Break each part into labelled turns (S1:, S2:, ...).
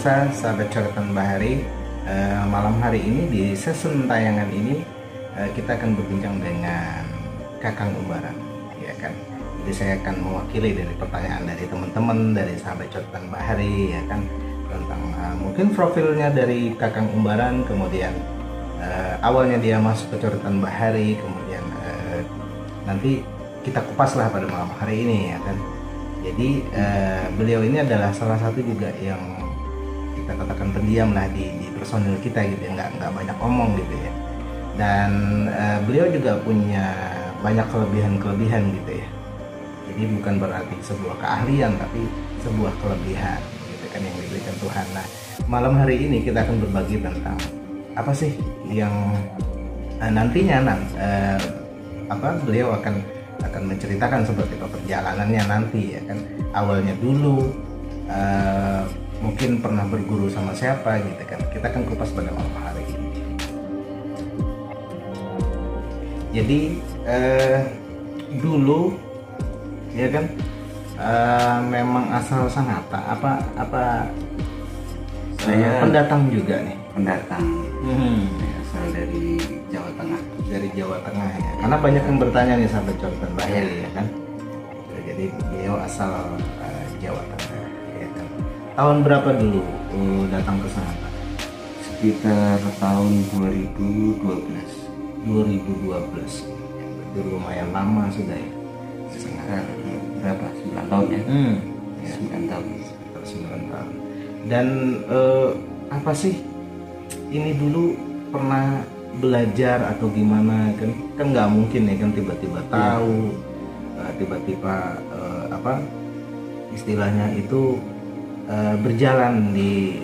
S1: pemirsa sahabat Coretan Bahari, malam hari ini di season tayangan ini kita akan berbincang dengan Kakang Umbaran, ya kan. Jadi saya akan mewakili dari pertanyaan dari teman-teman dari sahabat Coretan Bahari, ya kan, tentang mungkin profilnya dari Kakang Umbaran, kemudian awalnya dia masuk ke Coretan Bahari, kemudian nanti kita kupas lah pada malam hari ini, ya kan. Jadi beliau ini adalah salah satu juga yang kita katakan pendiam lah di personil kita gitu ya, nggak banyak omong gitu ya. Dan beliau juga punya banyak kelebihan gitu ya. Jadi bukan berarti sebuah keahlian, tapi sebuah kelebihan gitu kan yang diberikan Tuhan. Nah, malam hari ini kita akan berbagi tentang apa sih yang nantinya beliau akan menceritakan seperti apa perjalanannya nanti, ya kan. Awalnya dulu mungkin pernah berguru sama siapa gitu kan. Kita akan kupas pada malam hari ini. Jadi dulu, ya kan, memang asal Sangatta apa saya pendatang juga nih.
S2: Pendatang. Asal dari Jawa Tengah.
S1: Dari Jawa Tengah ya. Karena banyak yang bertanya nih sahabat Coretan Bahari, ya kan. Jadi beliau asal Jawa Tengah, ya kan. Tahun berapa dulu datang ke Sangatta?
S2: Sekitar tahun 2012.
S1: 2012. Berarti lumayan lama sudah ya.
S2: Sekitar berapa? 9 tahun ya?
S1: Ya,
S2: 9 tahun.
S1: Sekitar 9 tahun. Dan apa sih ini dulu pernah belajar atau gimana kan nggak mungkin ya kan tiba-tiba tahu, tiba-tiba istilahnya itu berjalan di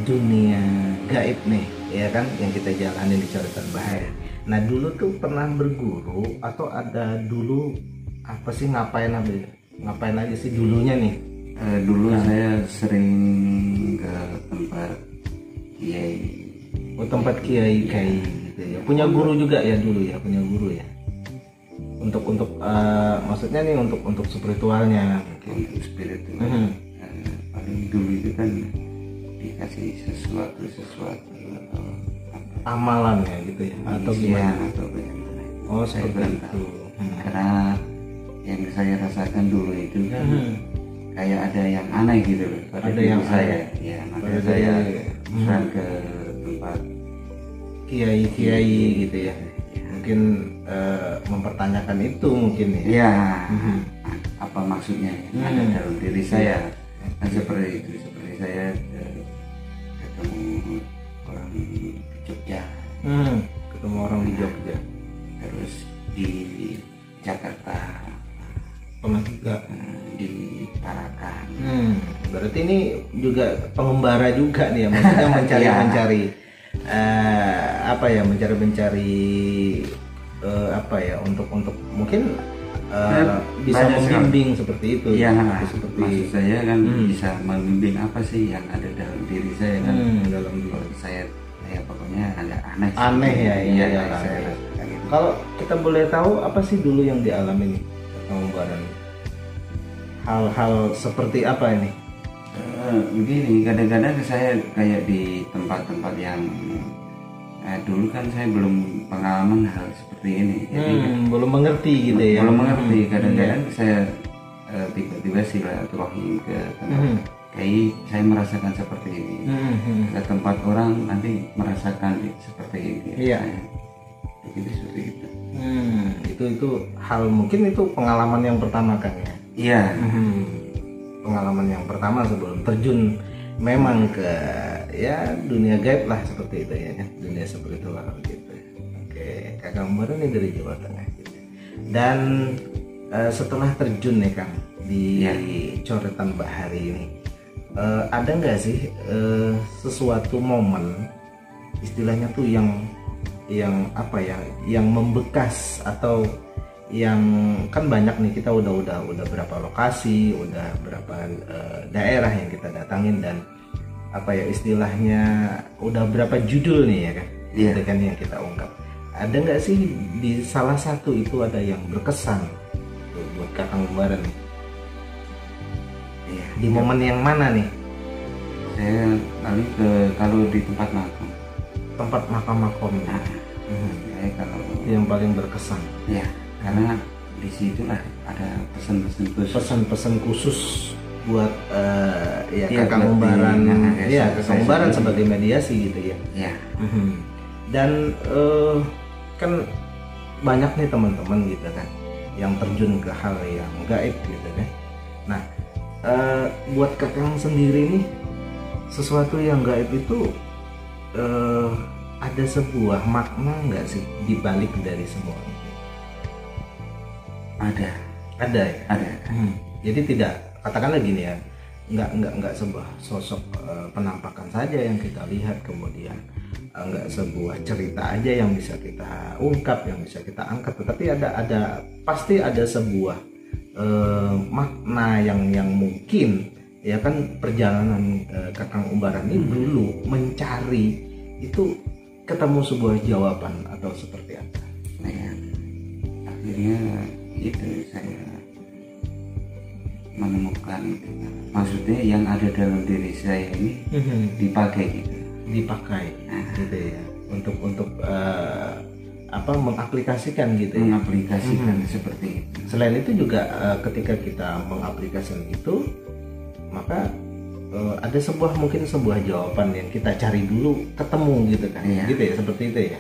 S1: dunia gaib nih, ya kan, yang kita jalani di Coretan Bahari. Nah, dulu tuh pernah berguru atau ada dulu apa sih, ngapain aja sih dulunya nih?
S2: Dulu saya sering ke tempat kiai.
S1: Oh, tempat kiai gitu ya. Punya guru juga ya dulu ya, punya guru ya. Untuk maksudnya nih untuk spiritualnya mungkin.
S2: Untuk spiritual. Paling dulu itu kan dikasih sesuatu atau
S1: amalan ya gitu ya, atau gimana?
S2: Atau bagaimana.
S1: Oh, seperti itu.
S2: Karena yang saya rasakan dulu itu kan kayak ada yang aneh gitu loh pada
S1: ada
S2: diri
S1: yang
S2: saya. Ya, makanya saya ke tempat
S1: kiai gitu ya. Mungkin mempertanyakan itu mungkin ya.
S2: Ya, apa maksudnya ada dalam diri saya. Nah, seperti itu, seperti saya ketemu orang di Jogja.
S1: Ketemu orang di Jogja.
S2: Terus di Jakarta
S1: Pernah juga
S2: di Tarakan.
S1: Berarti ini juga pengembara juga nih ya, maksudnya mencari untuk mungkin bisa membimbing seperti itu.
S2: Iya,
S1: seperti
S2: maksud saya kan bisa membimbing apa sih yang ada dalam diri saya kan.
S1: Dalam diri
S2: saya pokoknya agak aneh.
S1: Aneh ya, iya.
S2: Saya rasakan itu.
S1: Kalau kita boleh tahu apa sih dulu yang dialami nih Umbaran? Hal-hal seperti apa ini?
S2: Begini, kadang-kadang saya kayak di tempat-tempat yang dulu kan saya belum pengalaman hal seperti ini, jadi
S1: belum mengerti gitu ya.
S2: Belum mengerti. Kadang-kadang saya tiba-tiba silaturahim ke tempat kayak saya merasakan seperti ini. Ke tempat orang nanti merasakan seperti ini.
S1: Iya.
S2: Begitu seperti itu.
S1: Itu hal, mungkin itu pengalaman yang pertama kan ya.
S2: Iya.
S1: Pengalaman yang pertama sebelum terjun memang ke ya dunia gaib lah seperti itu ya, dunia spiritual gitu. Oke, Kakang Umbaran ini dari Jawa Tengah gitu. Dan setelah terjun nih Kang di Coretan Bahari ini, ada nggak sih sesuatu momen istilahnya tuh yang apa ya, yang membekas atau yang kan banyak nih, kita udah berapa lokasi, udah berapa daerah yang kita datangin, dan apa ya istilahnya udah berapa judul nih ya kan, gitu kan yang kita ungkap. Ada nggak sih di salah satu itu ada yang berkesan tuh, buat Kakang Umbaran nih? Di momen yang mana nih?
S2: Saya paling ke kalau di tempat makam.
S1: Tempat makam-makam.
S2: Nah, saya kalau
S1: yang paling berkesan.
S2: Ya, karena di situlah ada pesan-pesan khusus.
S1: Pesan-pesan khusus buat ya
S2: Iya,
S1: Kakang Umbaran. Ya, Kakang Umbaran
S2: sendiri.
S1: sebagai mediasi gitu ya.
S2: Ya.
S1: Dan kan banyak nih teman-teman gitu kan yang terjun ke hal yang gaib gitu kan. Nah, buat Kakang sendiri nih, sesuatu yang gaib itu ada sebuah makna nggak sih di balik dari semua itu? Ada ya.
S2: Ada.
S1: Jadi tidak, katakanlah gini ya, nggak sebuah sosok penampakan saja yang kita lihat, kemudian nggak sebuah cerita aja yang bisa kita ungkap, yang bisa kita angkat, tetapi ada pasti ada sebuah makna yang mungkin ya kan perjalanan Kakang Umbaran ini dulu mencari itu ketemu sebuah jawaban atau seperti apa?
S2: Nah, ya. Akhirnya itu saya menemukan itu. Maksudnya yang ada dalam diri saya ini dipakai gitu.
S1: Gitu ya. Untuk mengaplikasikan gitu ya.
S2: Mengaplikasikan seperti itu.
S1: Selain itu juga ketika kita mengaplikasikan itu, maka ada mungkin sebuah jawaban yang kita cari dulu ketemu gitu kan.
S2: Iya.
S1: Gitu ya, seperti itu ya.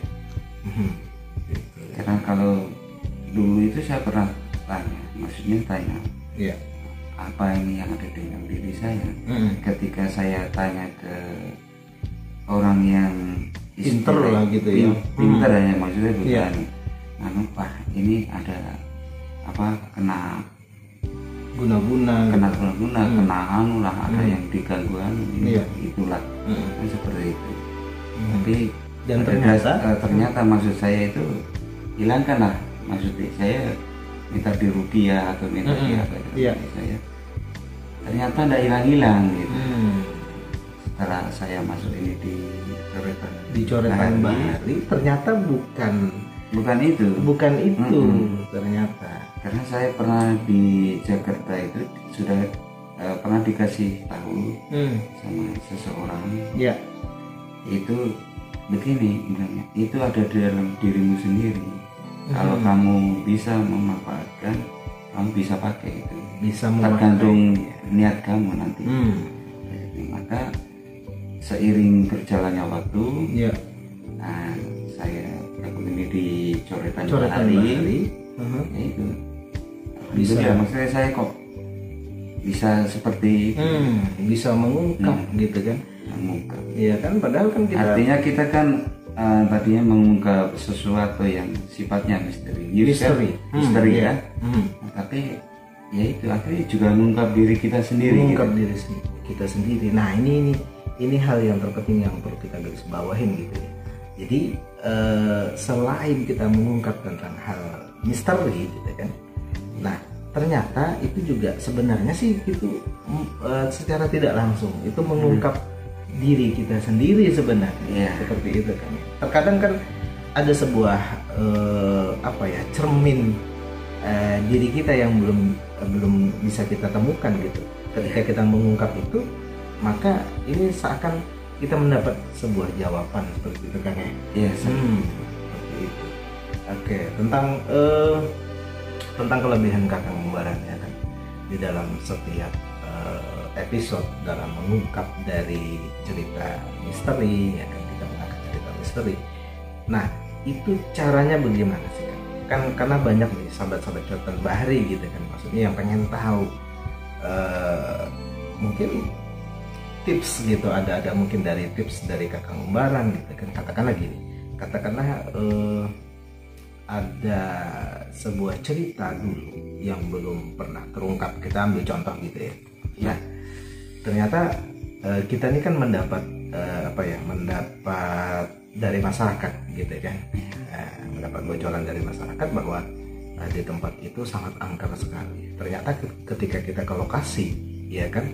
S2: Karena kalau dulu itu saya pernah tanya
S1: Iya.
S2: apa ini yang ada dalam diri saya. Ketika saya tanya ke orang yang
S1: Pinter lah gitu ya.
S2: Pinter ya, maksudnya bukan
S1: Iya.
S2: Pak ini ada kena
S1: Guna-guna.
S2: kena anu lah, ada yang diganggu
S1: Iya.
S2: itulah. Kan seperti itu. Tapi
S1: Dan
S2: ternyata maksud saya itu hilangkanlah, maksudnya saya minta diruqyah atau minta
S1: Iya.
S2: saya ternyata tidak hilang gitu. Setelah saya masuk ini di
S1: coretan Bahari, ternyata
S2: bukan itu
S1: ternyata.
S2: Karena saya pernah di Jakarta itu sudah pernah dikasih tahu sama seseorang.
S1: Ya.
S2: Itu begini bilangnya, itu ada di dalam dirimu sendiri. Kalau kamu bisa memanfaatkan, kamu bisa pakai itu.
S1: Bisa
S2: tergantung niat kamu nanti. Jadi, maka seiring berjalannya waktu,
S1: ya.
S2: Nah, saya gabung ini di coretan
S1: Bahari.
S2: Ya itu. Bisa. Maksudnya saya kok bisa seperti itu.
S1: Bisa mengungkap gitu kan.
S2: Mengungkap.
S1: Iya kan, padahal kan
S2: artinya kita kan tadinya mengungkap sesuatu yang sifatnya misterius, misteri
S1: ya.
S2: kan. Nah, tapi ya itu akhirnya juga mengungkap diri kita sendiri.
S1: Mengungkap diri kita sendiri. Nah ini hal yang terpenting yang perlu kita garis bawahin gitu ya. Jadi selain kita mengungkap tentang hal misteri gitu kan, nah ternyata itu juga sebenarnya sih itu secara tidak langsung itu mengungkap diri kita sendiri sebenarnya. Seperti itu kan. Terkadang kan ada sebuah cermin diri kita yang belum bisa kita temukan gitu. Ketika kita mengungkap itu, maka ini seakan kita mendapat sebuah jawaban seperti itu kan ya.
S2: Iya.
S1: Seperti itu. Oke, tentang kelebihan Kakang Umbaran ya kan, di dalam setiap episode dalam mengungkap dari cerita misteri ya kan, kita mengangkat cerita misteri. Nah itu caranya bagaimana sih kan? Karena banyak nih sahabat-sahabat coretan Bahari gitu kan, maksudnya yang pengen tahu mungkin tips gitu, ada mungkin dari tips dari Kakang Umbaran gitu kan. Katakanlah ada sebuah cerita dulu yang belum pernah terungkap, kita ambil contoh gitu ya. Nah ternyata kita ini kan mendapat mendapat dari masyarakat gitu kan, mendapat bocoran dari masyarakat bahwa di tempat itu sangat angker sekali. Ternyata ketika kita ke lokasi ya kan,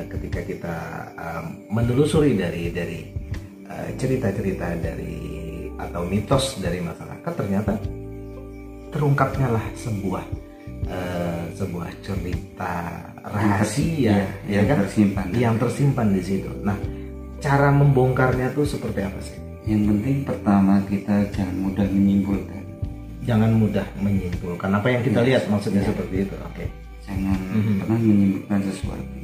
S1: ketika kita menelusuri dari cerita-cerita dari atau mitos dari masyarakat, ternyata terungkapnya lah sebuah cerita rahasia
S2: yang
S1: kan
S2: tersimpan,
S1: yang tersimpan di situ. Nah, cara membongkarnya tuh seperti apa sih?
S2: Yang penting pertama kita jangan mudah menyimpulkan.
S1: Jangan mudah menyimpulkan apa yang kita lihat, maksudnya seperti itu. Oke.
S2: Jangan pernah menyimpulkan sesuatu,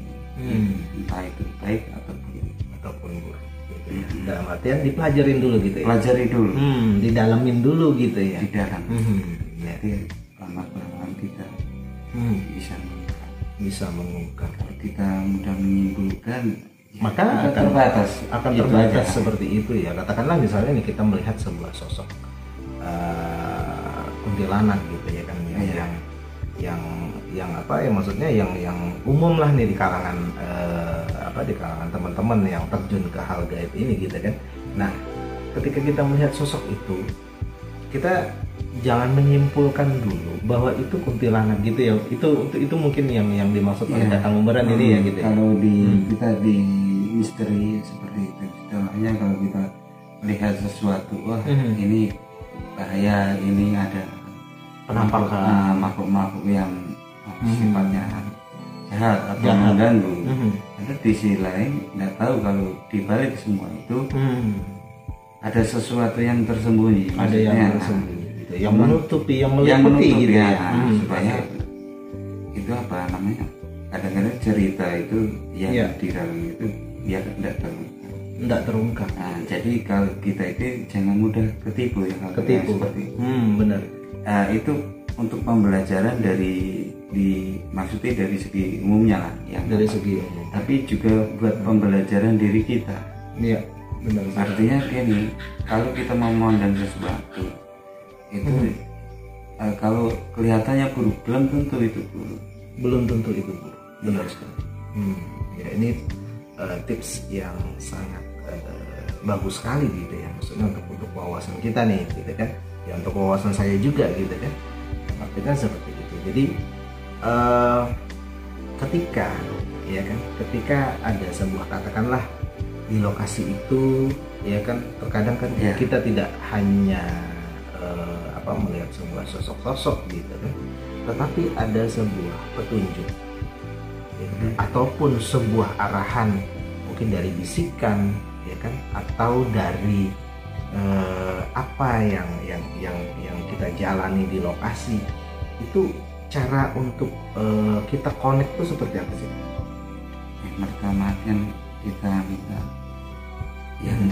S2: entah itu baik ataupun buruk.
S1: Dalam artian dipelajarin dulu gitu ya.
S2: Pelajari dulu.
S1: Didalamin dulu gitu ya.
S2: Di dalam. Jadi lama-kelamaan kita bisa mengungkap. Kalau kita mudah menyimpulkan,
S1: maka akan terbatas seperti itu ya. Katakanlah misalnya nih kita melihat sebuah sosok kuntilanak gitu ya kan, yang apa ya, maksudnya yang umum lah nih di kalangan di kalangan teman-teman yang terjun ke hal gaib ini gitu kan. Nah, ketika kita melihat sosok itu, kita jangan menyimpulkan dulu bahwa itu kuntilanak gitu ya. Itu mungkin yang dimaksud oleh Kakang Umbaran ini ya gitu.
S2: Kalau kita di misteri seperti itu, contohnya kalau kita melihat sesuatu, wah ini bahaya, ini ada
S1: penampakan
S2: makhluk-makhluk yang sifatnya jahat atau mengganggu. Ada di sisi lain nggak tahu kalau di balik semua itu ada sesuatu yang tersembunyi.
S1: Ada yang tersembunyi, gitu. Yang menutupi, yang meliputi gitu ya.
S2: Supaya itu apa namanya? Kadang-kadang cerita itu yang di dalam itu biar tidak terungkap. Nah, jadi kalau kita itu jangan mudah ketipu ya, kalau seperti itu.
S1: Benar.
S2: Itu untuk pembelajaran maksudnya dari segi umumnya lah ya,
S1: dari segi umum,
S2: tapi juga buat pembelajaran diri kita.
S1: Iya, benar.
S2: Artinya gini, kalau kita mau memandang sesuatu itu kalau kelihatannya buruk, belum tentu itu buruk.
S1: Benar sekali. Ya, ini tips yang sangat bagus sekali gitu ya, maksudnya untuk wawasan kita nih gitu kan ya, untuk wawasan saya juga gitu kan. Artinya seperti itu. Jadi ketika ada sebuah, katakanlah di lokasi itu ya kan, terkadang kan kita tidak hanya melihat sebuah sosok gitu kan, tetapi ada sebuah petunjuk gitu, ataupun sebuah arahan, mungkin dari bisikan ya kan, atau dari apa yang kita jalani di lokasi itu. Cara untuk kita connect itu seperti apa sih?
S2: Yang pertama kan kita minta yang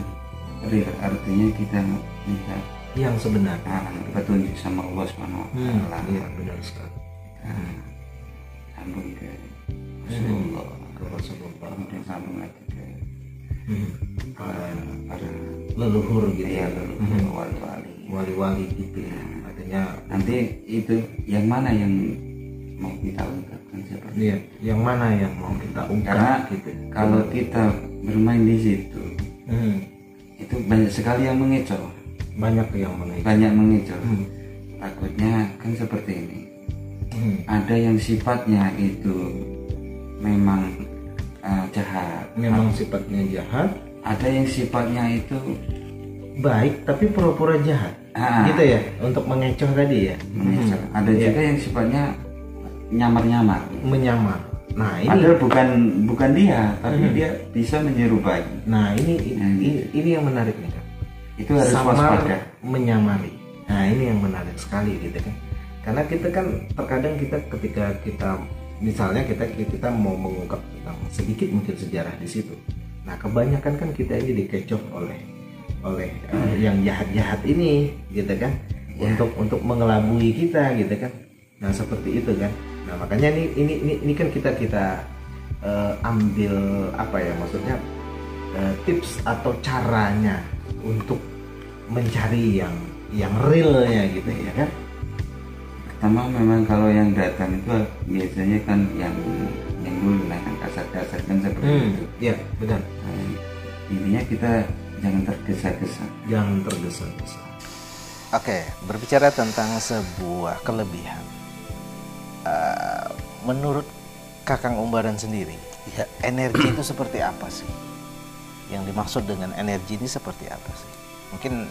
S2: real, artinya kita minta
S1: yang sebenarnya,
S2: petunjuk sama Allah Subhanahu wa Ta'ala.
S1: Iya, benar sekali.
S2: Sambung ke Rasulullah, kemudian sambung lagi ke para
S1: leluhur gitu ya,
S2: wali-wali
S1: gitu ya. Artinya
S2: nanti itu yang mana yang mau kita ungkapkan seperti
S1: iya, yang mana yang mau kita ungkap.
S2: Karena
S1: gitu.
S2: Kalau kita bermain di situ itu banyak sekali yang mengecoh. Banyak mengecoh. Takutnya kan seperti ini. Ada yang sifatnya itu memang jahat.
S1: Sifatnya jahat.
S2: Ada yang sifatnya itu
S1: baik tapi pura-pura jahat. Gitu ya, untuk mengecoh tadi ya.
S2: Ada juga yang sifatnya menyamar. Nah, ini padahal bukan dia, tapi dia bisa menyerupai.
S1: Nah, ini yang menarik nih kan.
S2: Itu harus waspada.
S1: Menyamari. Nah, ini yang menarik sekali gitu kan. Karena kita kan terkadang ketika kita misalnya kita mau mengungkap tentang sedikit mungkin sejarah di situ. Nah, kebanyakan kan kita ini dikecoh oleh yang jahat-jahat ini gitu kan, untuk mengelabui kita gitu kan. Nah, seperti itu kan. Nah, makanya ini kan kita ambil apa ya, maksudnya tips atau caranya untuk mencari yang realnya gitu ya kan.
S2: Pertama memang kalau yang datang itu biasanya kan yang dulu lah, yang kasar-kasar kan seperti itu.
S1: Iya, benar.
S2: Intinya kita jangan tergesa-gesa.
S1: Oke, berbicara tentang sebuah kelebihan. Menurut Kakang Umbaran sendiri, ya, energi itu seperti apa sih? Yang dimaksud dengan energi ini seperti apa sih? Mungkin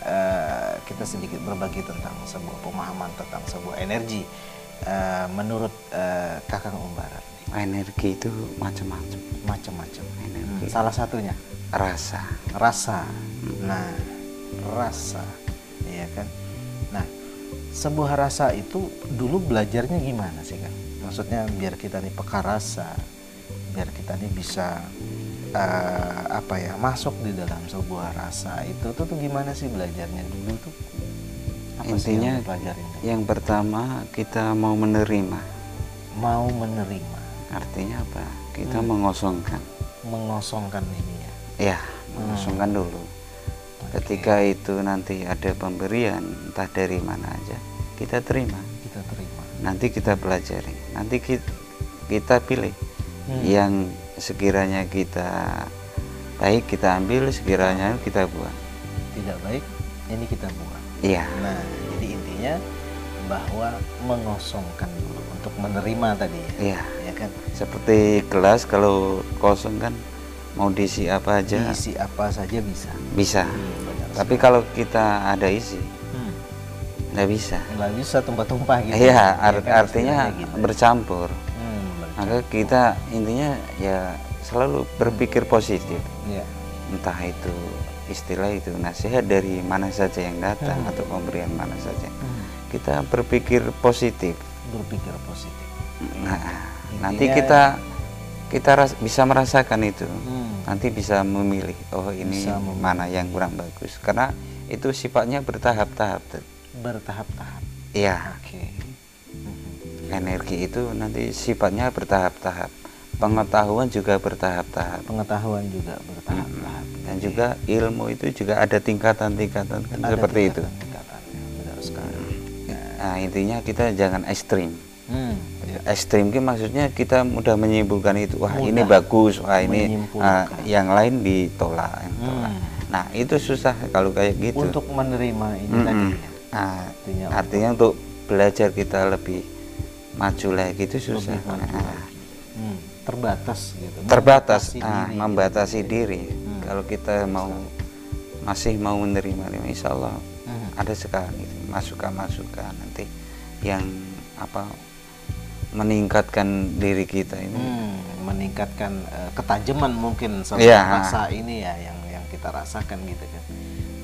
S1: kita sedikit berbagi tentang sebuah pemahaman tentang sebuah energi menurut Kakang Umbaran.
S2: Energi itu macam-macam.
S1: Macam-macam.
S2: Energi.
S1: Salah satunya
S2: Rasa.
S1: Nah, rasa, iya kan. Nah, sebuah rasa itu dulu belajarnya gimana sih kan? Maksudnya biar kita nih peka rasa, biar kita nih bisa masuk di dalam sebuah rasa itu tuh gimana sih belajarnya dulu tuh? Apa
S2: Intinya
S1: sih yang,
S2: yang pertama kita mau menerima. Artinya apa? Kita mengosongkan
S1: ini ya.
S2: Ya, mengosongkan dulu. Ketika itu nanti ada pemberian entah dari mana aja, kita terima. Nanti kita pelajari. Nanti kita pilih yang sekiranya kita baik kita ambil, sekiranya kita buang.
S1: Tidak baik, ini kita buang.
S2: Iya.
S1: Nah, jadi intinya bahwa mengosongkan dulu untuk menerima tadi ya.
S2: Iya.
S1: Ya kan?
S2: Seperti gelas kalau kosong kan mau diisi apa aja.
S1: Diisi apa saja bisa.
S2: Bisa. Tapi kalau kita ada isi, nggak bisa.
S1: Nggak bisa tumpah-tumpah gitu.
S2: Iya,
S1: kan,
S2: artinya gitu. Bercampur. Maka kita intinya ya selalu berpikir positif.
S1: Iya.
S2: Entah itu istilah itu nasihat dari mana saja yang datang atau pemberian mana saja. Kita berpikir positif. Nah, nanti kita bisa merasakan itu. Nanti bisa memilih, oh ini mana yang kurang bagus. Karena itu sifatnya bertahap-tahap. Iya.
S1: Oke.
S2: Energi itu nanti sifatnya bertahap-tahap. Pengetahuan juga bertahap-tahap. Dan juga ilmu itu juga ada tingkatan-tingkatan kan, seperti itu.
S1: Benar sekali.
S2: Nah, intinya kita jangan ekstrim. Ekstrim itu maksudnya kita mudah menyimpulkan itu, wah ini bagus, wah ini yang lain ditolak. Nah itu susah kalau kayak gitu.
S1: Untuk menerima ini tadi.
S2: Artinya untuk belajar kita lebih maju lagi itu susah.
S1: Terbatas gitu.
S2: Membatasi diri. Kalau kita masih mau menerima, insya Allah ada sekali masukan-masukan nanti yang meningkatkan diri kita ini,
S1: meningkatkan ketajaman mungkin rasa ini ya yang kita rasakan gitu kan,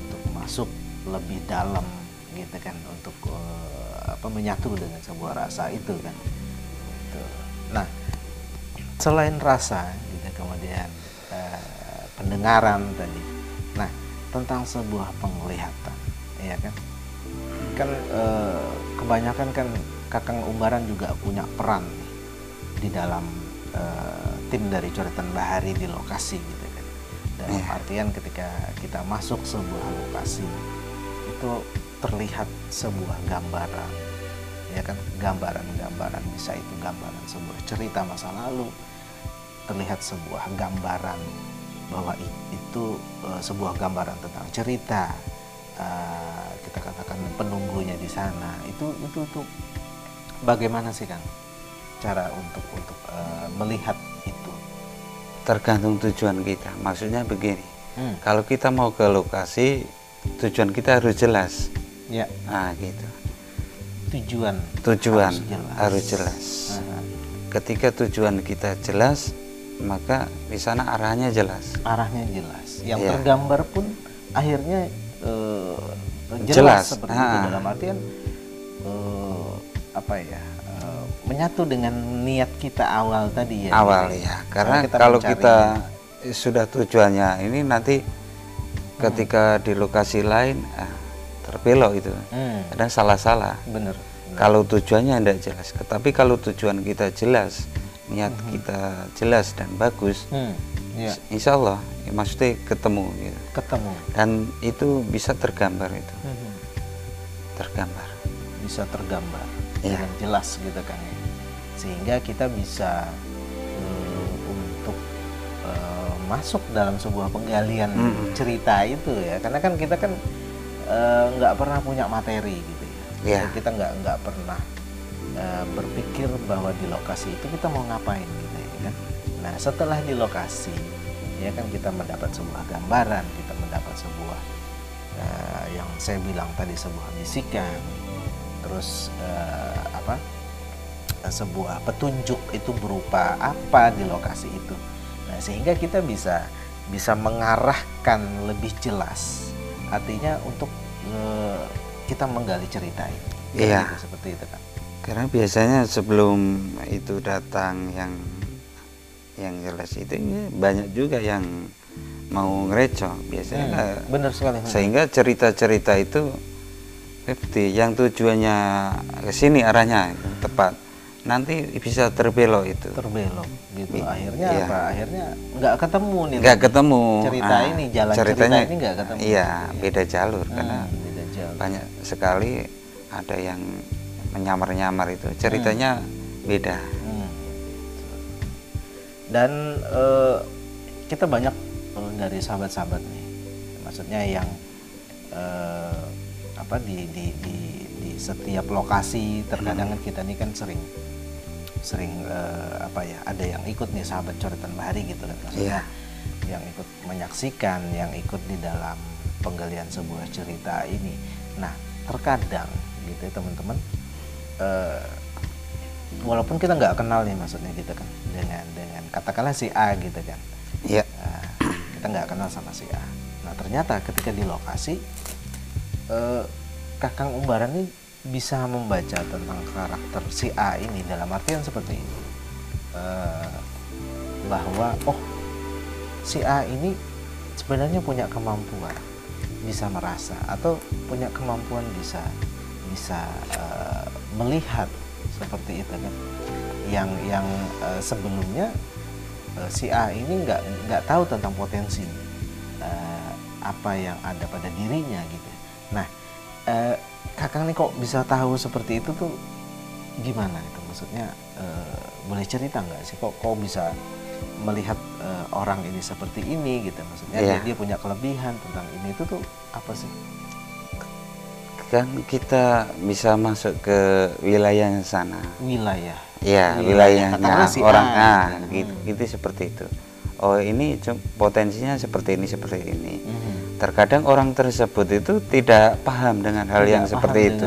S1: untuk masuk lebih dalam gitu kan, untuk menyatu dengan sebuah rasa itu kan. Nah, selain rasa gitu, kemudian pendengaran tadi. Nah, tentang sebuah penglihatan, ya kan? Kan kebanyakan kan Kakang Umbaran juga punya peran di dalam tim dari Coretan Bahari di lokasi gitu kan. Dalam artian ketika kita masuk sebuah lokasi itu terlihat sebuah gambaran, ya kan, gambaran bisa itu gambaran sebuah cerita masa lalu, terlihat sebuah gambaran bahwa itu sebuah gambaran tentang cerita, kita katakan penunggunya di sana itu bagaimana sih Kang cara untuk melihat itu?
S2: Tergantung tujuan kita. Maksudnya begini, kalau kita mau ke lokasi, tujuan kita harus jelas.
S1: Ya.
S2: Nah gitu.
S1: Tujuan
S2: harus jelas. Ketika tujuan kita jelas, maka di sana arahnya jelas.
S1: Yang tergambar pun akhirnya jelas seperti itu, dalam artian menyatu dengan niat kita awal tadi ya.
S2: Karena kalau kita sudah tujuannya ini, nanti ketika di lokasi lain terbelok itu, kadang salah-salah.
S1: Bener.
S2: Kalau tujuannya tidak jelas, tapi kalau tujuan kita jelas, niat kita jelas dan bagus, insya Allah ya, maksudnya ketemu gitu. Dan itu bisa tergambar itu.
S1: Bisa tergambar dengan jelas gitu kan ya. Sehingga kita bisa untuk masuk dalam sebuah penggalian cerita itu ya. Karena kan kita kan nggak pernah punya materi gitu ya. Kita nggak pernah berpikir bahwa di lokasi itu kita mau ngapain gitu ya kan. Nah, setelah di lokasi ya kan kita mendapat sebuah gambaran, kita mendapat sebuah yang saya bilang tadi, sebuah bisikan, terus sebuah petunjuk itu berupa apa di lokasi itu. Nah, sehingga kita bisa mengarahkan lebih jelas, artinya untuk kita menggali cerita ini.
S2: Iya.
S1: Gitu, seperti itu kan.
S2: Karena biasanya sebelum itu datang yang jelas itu banyak juga yang mau ngerecoh biasanya.
S1: Benar sekali.
S2: Sehingga cerita-cerita itu yang tujuannya ke sini arahnya tepat, nanti bisa terbelok gitu
S1: gitu. Akhirnya apa? Akhirnya nggak ketemu nih.
S2: Nggak ketemu
S1: cerita ini, jalan
S2: ceritanya,
S1: cerita ini nggak ketemu.
S2: Iya, beda jalur karena
S1: beda jalur.
S2: Banyak sekali ada yang menyamar-nyamar itu ceritanya beda.
S1: Dan kita banyak dari sahabat-sahabat nih, maksudnya yang di setiap lokasi terkadang kan kita nih kan sering ada yang ikut nih sahabat coretan Bahari gitu kan, maksudnya yang ikut menyaksikan, yang ikut di dalam penggalian sebuah cerita ini. Nah, terkadang gitu ya teman-teman, walaupun kita nggak kenal nih, maksudnya gitu kan, dengan katakanlah si A gitu kan, kita nggak kenal sama si A. Nah, ternyata ketika di lokasi Kakang Umbaran ini bisa membaca tentang karakter si A ini, dalam artian seperti ini, bahwa si A ini sebenarnya punya kemampuan bisa merasa, atau punya kemampuan bisa melihat seperti itu kan, yang sebelumnya si A ini nggak tahu tentang potensi apa yang ada pada dirinya gitu. Nah, Kakang nih kok bisa tahu seperti itu tuh gimana itu? Maksudnya boleh cerita nggak sih kok bisa melihat orang ini seperti ini gitu? Maksudnya dia punya kelebihan tentang ini, itu tuh apa sih?
S2: Kan kita bisa masuk ke wilayahnya sana.
S1: Wilayah.
S2: Iya, wilayahnya si orang gitu seperti itu. Oh, ini potensinya seperti ini. Terkadang orang tersebut itu tidak paham dengan hal yang seperti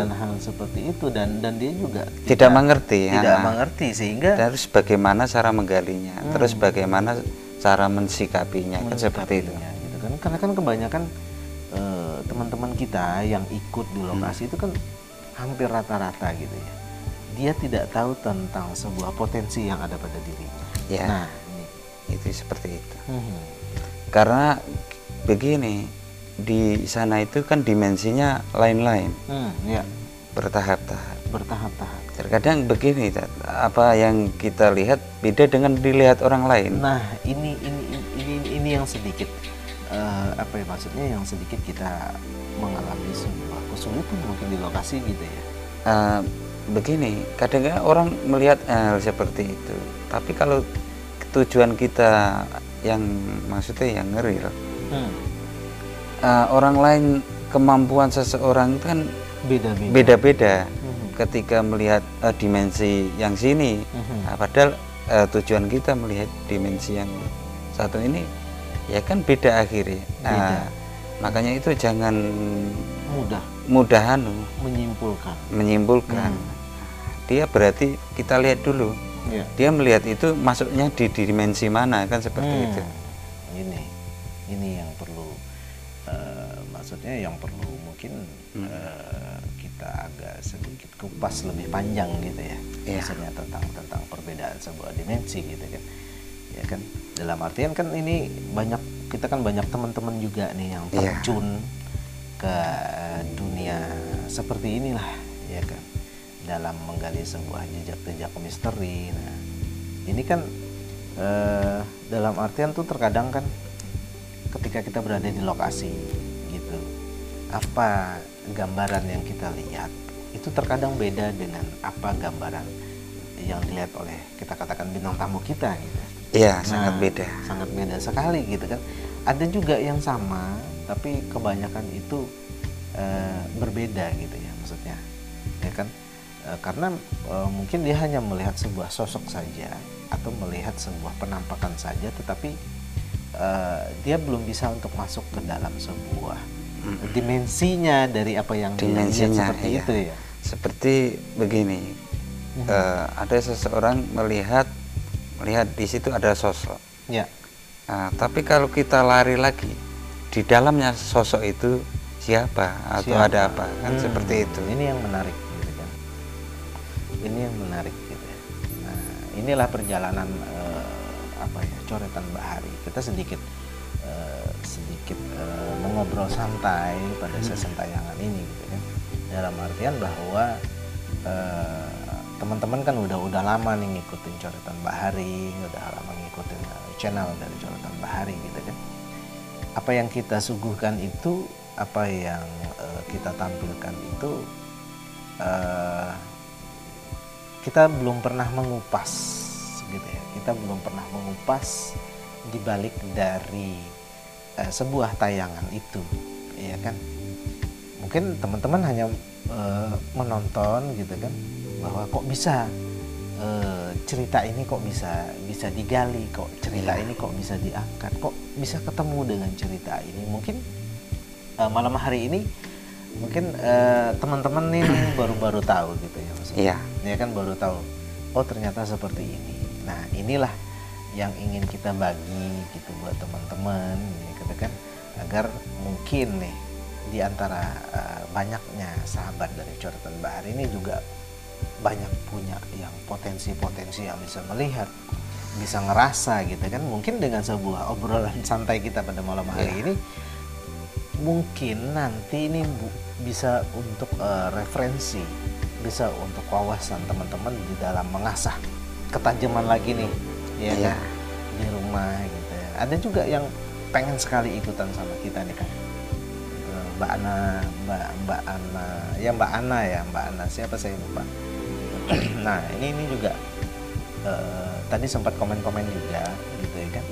S2: itu.
S1: Dan dia juga
S2: tidak mengerti.
S1: Sehingga
S2: terus bagaimana cara menggalinya, terus bagaimana cara mensikapinya kan seperti itu.
S1: Gitu kan. Karena kan kebanyakan teman-teman kita yang ikut di lokasi itu kan hampir rata-rata gitu ya. Dia tidak tahu tentang sebuah potensi yang ada pada dirinya.
S2: Ya. Nah, itu seperti itu. Karena begini, di sana itu kan dimensinya lain-lain, bertahap-tahap. Terkadang begini, apa yang kita lihat beda dengan dilihat orang lain.
S1: Nah, ini yang sedikit maksudnya yang sedikit kita mengalami sebuah kesulitan mungkin di lokasi gitu ya.
S2: Begini, kadang-kadang orang melihat seperti itu, tapi kalau tujuan kita yang maksudnya yang real, orang lain, kemampuan seseorang itu kan beda-beda. Ketika melihat dimensi yang sini, padahal tujuan kita melihat dimensi yang satu ini, ya kan beda akhirnya. Makanya itu jangan mudah menyimpulkan. Dia berarti kita lihat dulu. Dia melihat itu masuknya di dimensi mana, kan seperti itu.
S1: Ini yang perlu, maksudnya yang perlu mungkin kita agak sedikit kupas lebih panjang gitu ya. Maksudnya tentang perbedaan sebuah dimensi gitu kan. Ya kan, dalam artian kan ini kita kan banyak teman-teman juga nih yang terjun ke dunia seperti inilah ya kan, dalam menggali sebuah jejak-jejak misteri. Nah, ini kan dalam artian tuh terkadang kan ketika kita berada di lokasi gitu, apa gambaran yang kita lihat itu terkadang beda dengan apa gambaran yang dilihat oleh, kita katakan, bintang tamu kita gitu.
S2: Iya, sangat beda
S1: sekali gitu kan. Ada juga yang sama tapi kebanyakan itu berbeda gitu ya, maksudnya ya kan, karena mungkin dia hanya melihat sebuah sosok saja atau melihat sebuah penampakan saja, tetapi dia belum bisa untuk masuk ke dalam sebuah dimensinya dari apa yang dia lihat seperti itu ya.
S2: Seperti begini, ada seseorang melihat di situ ada sosok.
S1: Ya.
S2: Tapi kalau kita lari lagi, di dalamnya sosok itu siapa atau ada apa, kan seperti itu.
S1: Ini yang menarik, gitu kan. Ini yang menarik, gitu ya. Nah, inilah perjalanan coretan Bahari. Kita sedikit mengobrol santai pada sesi tayangan ini, gitu kan. Dalam artian bahwa teman-teman kan udah lama nih ngikutin coretan Bahari, udah lama ngikutin channel dari coretan Bahari, gitu kan. Apa yang kita suguhkan itu, apa yang kita tampilkan itu, kita belum pernah mengupas, gitu ya. Kita belum pernah mengupas dibalik dari sebuah tayangan itu, ya kan. Mungkin teman-teman hanya menonton, gitu kan, bahwa kok bisa cerita ini kok bisa digali, kok cerita ini kok bisa diangkat, kok bisa ketemu dengan cerita ini. Mungkin malam hari ini mungkin teman-teman ini baru tahu, gitu ya maksudnya. Ya kan, baru tahu, oh ternyata seperti ini. Nah, inilah yang ingin kita bagi, gitu, buat teman-teman, gitu kan, agar mungkin nih di antara banyaknya sahabat dari coretan Bahari ini juga banyak punya yang potensi-potensi yang bisa melihat, bisa ngerasa, gitu kan. Mungkin dengan sebuah obrolan santai kita pada malam hari ini, mungkin nanti ini bisa untuk referensi, bisa untuk wawasan teman-teman di dalam mengasah ketajaman lagi nih, ya kan, di rumah, gitu ya. Ada juga yang pengen sekali ikutan sama kita nih kan, Mbak Ana siapa saya lupa. Nah, ini juga tadi sempat komen-komen juga, gitu ya kan,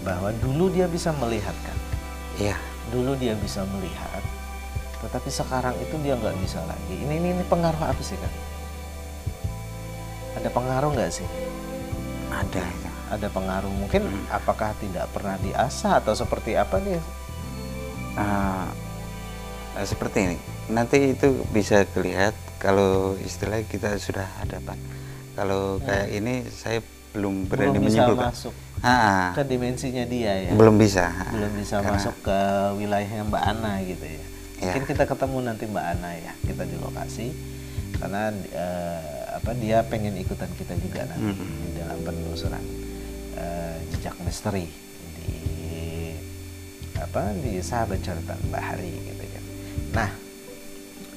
S1: bahwa dulu dia bisa melihat kan.
S2: Iya.
S1: Dulu dia bisa melihat, tetapi sekarang itu dia nggak bisa lagi. Ini pengaruh apa sih kan? Ada pengaruh nggak sih? Ada pengaruh. Mungkin apakah tidak pernah diasah atau seperti apa nih?
S2: Seperti ini. Nanti itu bisa dilihat kalau istilah kita sudah hadapan. Kalau kayak ini saya belum berani menyimpulkan.
S1: Masuk ke dimensinya dia ya.
S2: Belum bisa
S1: masuk ke wilayahnya Mbak Ana, gitu ya. Mungkin kita ketemu nanti Mbak Ana ya, kita di lokasi, karena dia pengen ikutan kita juga nanti di dalam penelusuran jejak misteri di sahabat coretan Bahari, gitu kan. Nah,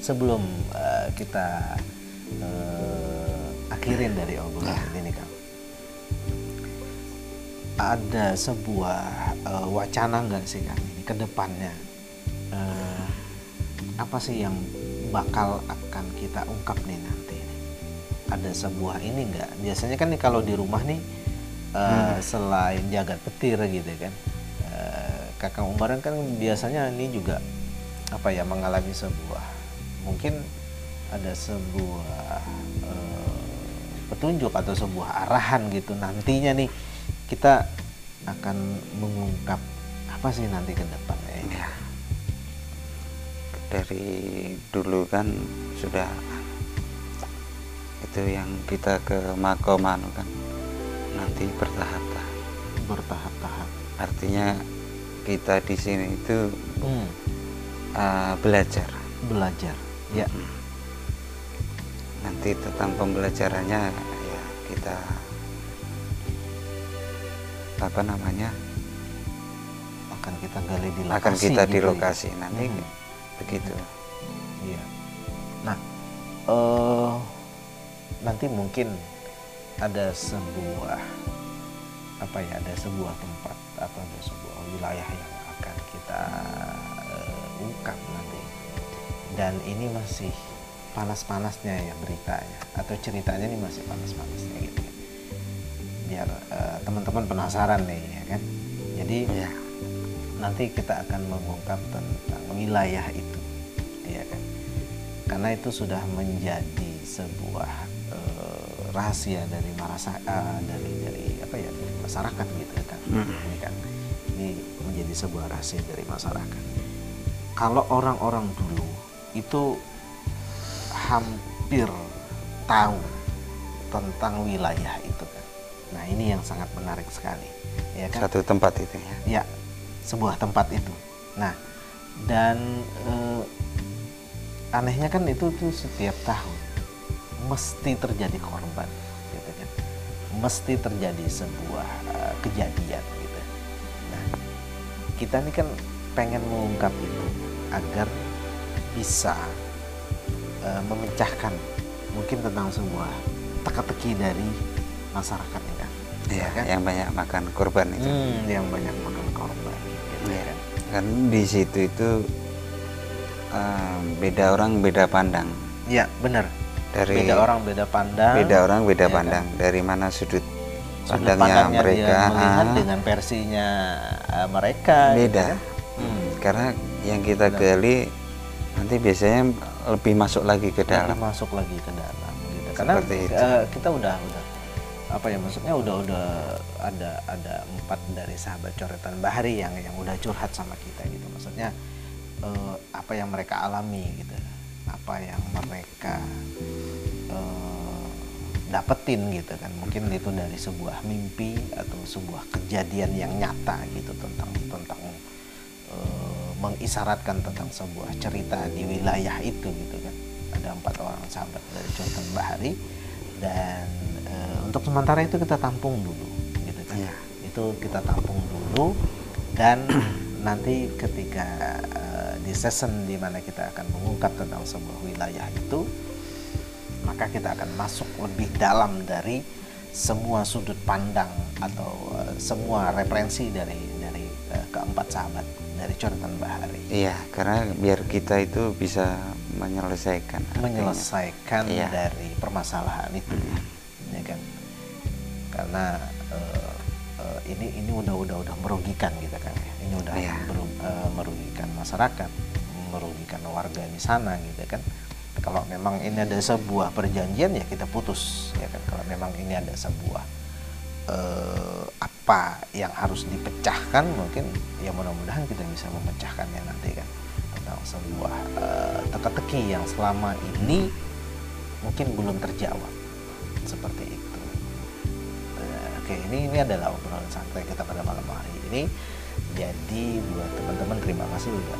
S1: sebelum kita akhirin dari obrolan ini kan, ada sebuah wacana nggak sih kan ini ke depannya, apa sih yang bakal akan kita ungkap nih nanti? Ada sebuah ini nggak? Biasanya kan nih kalau di rumah nih selain jagat petir, gitu kan, Kakang Umbaran kan biasanya ini juga mengalami sebuah, mungkin ada sebuah petunjuk atau sebuah arahan, gitu, nantinya nih kita akan mengungkap apa sih nanti ke depannya ya.
S2: Dari dulu kan sudah itu yang kita ke Makomanu kan, nanti bertahap. Artinya kita di sini itu belajar
S1: ya.
S2: Nanti tentang pembelajarannya ya kita akan
S1: kita gali di lokasi,
S2: akan kita di
S1: gitu
S2: lokasi ya? Nanti begitu.
S1: Iya. Nah, nanti mungkin ada sebuah tempat atau ada sebuah wilayah yang akan kita ungkap nanti, dan ini masih panas-panasnya ya beritanya atau ceritanya, ini masih panas-panasnya, gitu kan, biar teman-teman penasaran nih, ya kan. Jadi nanti kita akan mengungkap tentang wilayah itu, ya kan, karena itu sudah menjadi sebuah rahasia dari masyarakat, gitu kan. Ini kan, ini menjadi sebuah rahasia dari masyarakat. Kalau orang-orang dulu itu hampir tahu tentang wilayah itu kan. Nah ini yang sangat menarik sekali, ya kan?
S2: Satu tempat itu ya?
S1: Ya, sebuah tempat itu. Nah, dan anehnya kan itu tuh setiap tahun mesti terjadi korban, gitu kan? Mesti terjadi sebuah kejadian, gitu. Nah, kita ini kan pengen mengungkap itu agar bisa memecahkan mungkin tentang sebuah teka-teki dari masyarakat ini kan,
S2: ya kan? Yang banyak makan korban itu.
S1: Yang banyak makan korban, gitu ya kan?
S2: Kan di situ itu beda orang beda pandang.
S1: Ya benar.
S2: Dari
S1: beda orang beda pandang.
S2: Beda orang beda pandang. Kan? Dari mana sudut pandangnya mereka
S1: melihat dengan versinya mereka.
S2: Beda.
S1: Gitu kan?
S2: Karena yang kita gali nanti biasanya lebih masuk lagi ke dalam.
S1: Lebih masuk lagi ke dalam. Gitu. Karena kita udah apa ya, maksudnya udah ada 4 dari sahabat coretan Bahari yang udah curhat sama kita gitu. Maksudnya apa yang mereka alami gitu, apa yang mereka dapetin gitu kan, mungkin itu dari sebuah mimpi atau sebuah kejadian yang nyata gitu tentang mengisyaratkan tentang sebuah cerita di wilayah itu gitu kan. Ada 4 orang sahabat dari coretan Bahari, dan untuk sementara itu kita tampung dulu gitu kan. Itu kita tampung dulu, dan nanti ketika di season di mana kita akan mengungkap tentang sebuah wilayah itu, maka kita akan masuk lebih dalam dari semua sudut pandang atau semua referensi dari keempat sahabat dari coretan Bahari.
S2: Iya, karena biar kita itu bisa menyelesaikan
S1: dari permasalahan itu, ya kan? Karena ini udah merugikan gitu kan ya. Ini udah merugikan masyarakat, merugikan warga di sana gitu kan. Kalau memang ini ada sebuah perjanjian ya kita putus, ya kan. Kalau memang ini ada sebuah apa yang harus dipecahkan, mungkin ya mudah-mudahan kita bisa memecahkannya nanti kan, tentang sebuah teka-teki yang selama ini mungkin belum terjawab seperti itu. Oke, ini adalah obrolan santai kita pada malam hari ini. Jadi buat teman-teman, terima kasih udah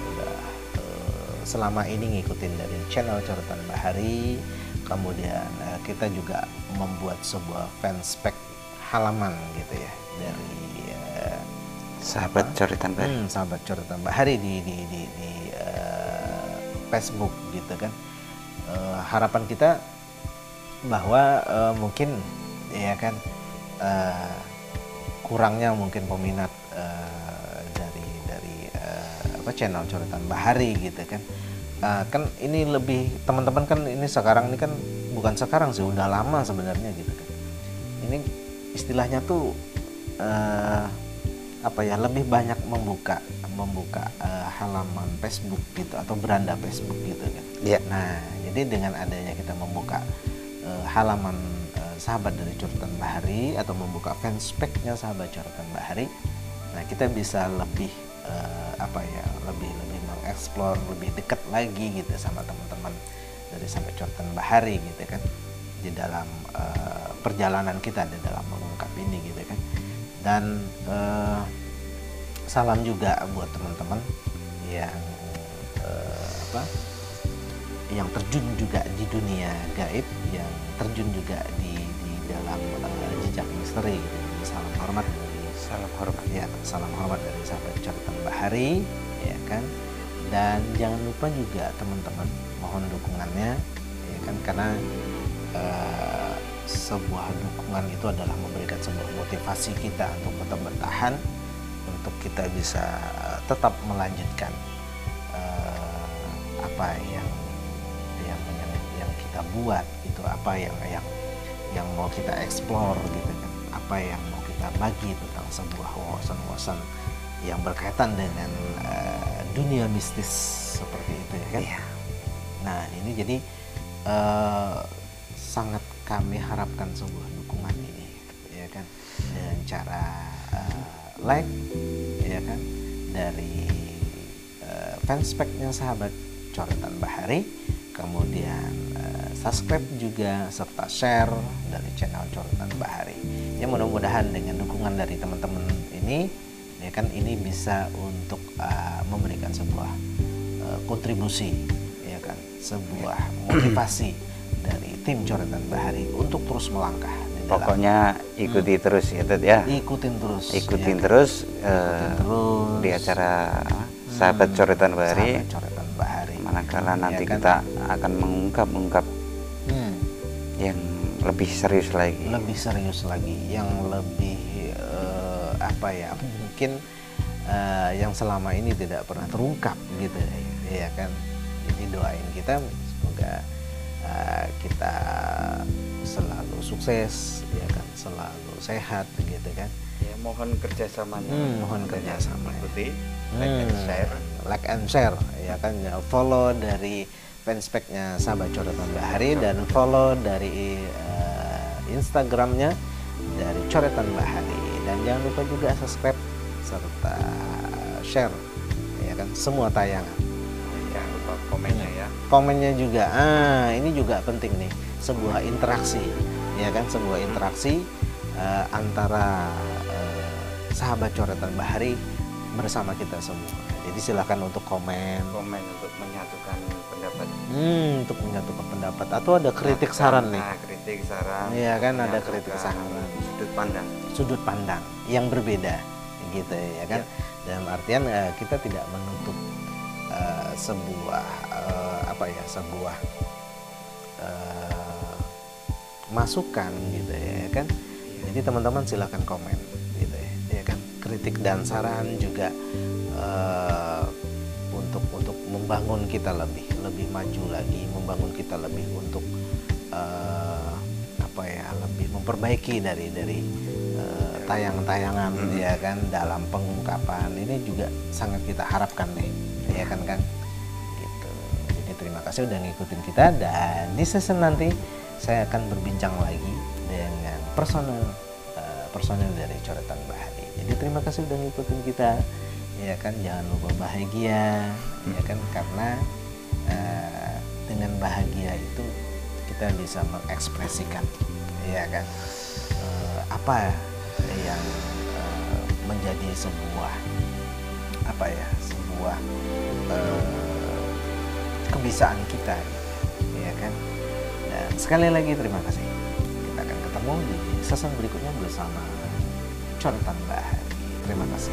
S1: selama ini ngikutin dari channel Coretan Bahari. Kemudian kita juga membuat sebuah fanspage halaman gitu ya dari
S2: sahabat Coretan Bahari.
S1: Sahabat Coretan Bahari di Facebook gitu kan. Harapan kita bahwa mungkin ya kan kurangnya mungkin peminat dari channel Coretan Bahari gitu kan. Kan ini lebih teman-teman kan ini sekarang ini kan bukan sekarang sih, udah lama sebenarnya gitu kan. Ini istilahnya tuh lebih banyak membuka halaman Facebook gitu atau beranda Facebook gitu kan. Nah, jadi dengan adanya kita membuka halaman sahabat dari Coretan Bahari atau membuka fanspage-nya sahabat Coretan Bahari, nah kita bisa lebih lebih mengeksplor lebih dekat lagi gitu sama teman-teman dari sahabat Coretan Bahari gitu kan, di dalam perjalanan kita di dalam mengungkap ini gitu kan. Dan salam juga buat teman-teman yang terjun juga di dunia gaib, yang terjun juga di dalam jejak misteri gitu. Salam hormat dari sahabat Coretan Bahari, ya kan. Dan jangan lupa juga teman-teman, mohon dukungannya, ya kan, karena sebuah dukungan itu adalah memberikan sebuah motivasi kita untuk tetap bertahan, untuk kita bisa tetap melanjutkan apa yang kita buat itu, apa yang mau kita explore gitu kan, apa yang mau kita bagi tentang sebuah wawasan-wawasan yang berkaitan dengan dunia mistis seperti itu ya kan. Nah ini jadi sangat kami harapkan sebuah dukungan ini ya kan, dengan cara like ya kan dari fanspage-nya sahabat Coretan Bahari, kemudian subscribe juga serta share dari channel Coretan Bahari. Ya mudah-mudahan dengan dukungan dari teman-teman ini, ya kan, ini bisa untuk memberikan sebuah kontribusi, ya kan, sebuah motivasi dari tim Coretan Bahari untuk terus melangkah.
S2: Pokoknya ikuti terus ya Ted ya.
S1: Ikutin terus.
S2: Ikutin
S1: ya,
S2: terus,
S1: terus
S2: di acara Sahabat Coretan Bahari.
S1: Sahabat Coretan Bahari.
S2: Manakala nanti
S1: kan?
S2: kita akan mengungkap yang lebih serius lagi.
S1: Lebih serius lagi, yang lebih mungkin yang selama ini tidak pernah terungkap gitu, ya kan. Jadi doain kita semoga kita selalu sukses, ya kan, selalu sehat gitu kan.
S2: Ya, mohon kerjasamanya.
S1: Mohon kerjasama.
S2: Ikuti, like and share,
S1: ya kan. Follow dari fanspage-nya Sahabat Coretan Bahari dan follow dari Instagramnya dari Coretan Bahari, dan jangan lupa juga subscribe serta share, ya kan, semua tayangan.
S2: Jangan lupa komennya ya.
S1: Komennya juga, ini juga penting nih, sebuah interaksi, ya kan, sebuah interaksi antara Sahabat Coretan Bahari bersama kita semua. Jadi silahkan untuk komen
S2: untuk menyatukan pendapat.
S1: Untuk menyatukan pendapat, atau ada kritik saran nih.
S2: Kritik saran.
S1: Iya kan, ada kritik saran. Sudut pandang yang berbeda, gitu ya kan. Dalam artian kita tidak menutup sebuah sebuah masukan gitu ya kan. Jadi teman-teman silahkan komen gitu ya kan. Kritik dan saran juga untuk membangun kita lebih maju lagi, membangun kita lebih untuk lebih memperbaiki dari tayangan-tayangan ya kan, dalam pengungkapan ini juga sangat kita harapkan nih, ya kan gitu. Jadi terima kasih udah ngikutin kita, dan di season nanti saya akan berbincang lagi dengan personel dari Coretan Bahari. Jadi terima kasih udah ngikutin kita, ya kan. Jangan lupa bahagia, ya kan, karena dengan bahagia itu kita bisa mengekspresikan, ya kan, apa yang menjadi sebuah kebiasaan kita, ya kan. Dan sekali lagi terima kasih. Kita akan ketemu di season berikutnya bersama Coretan Bahari. Terima kasih.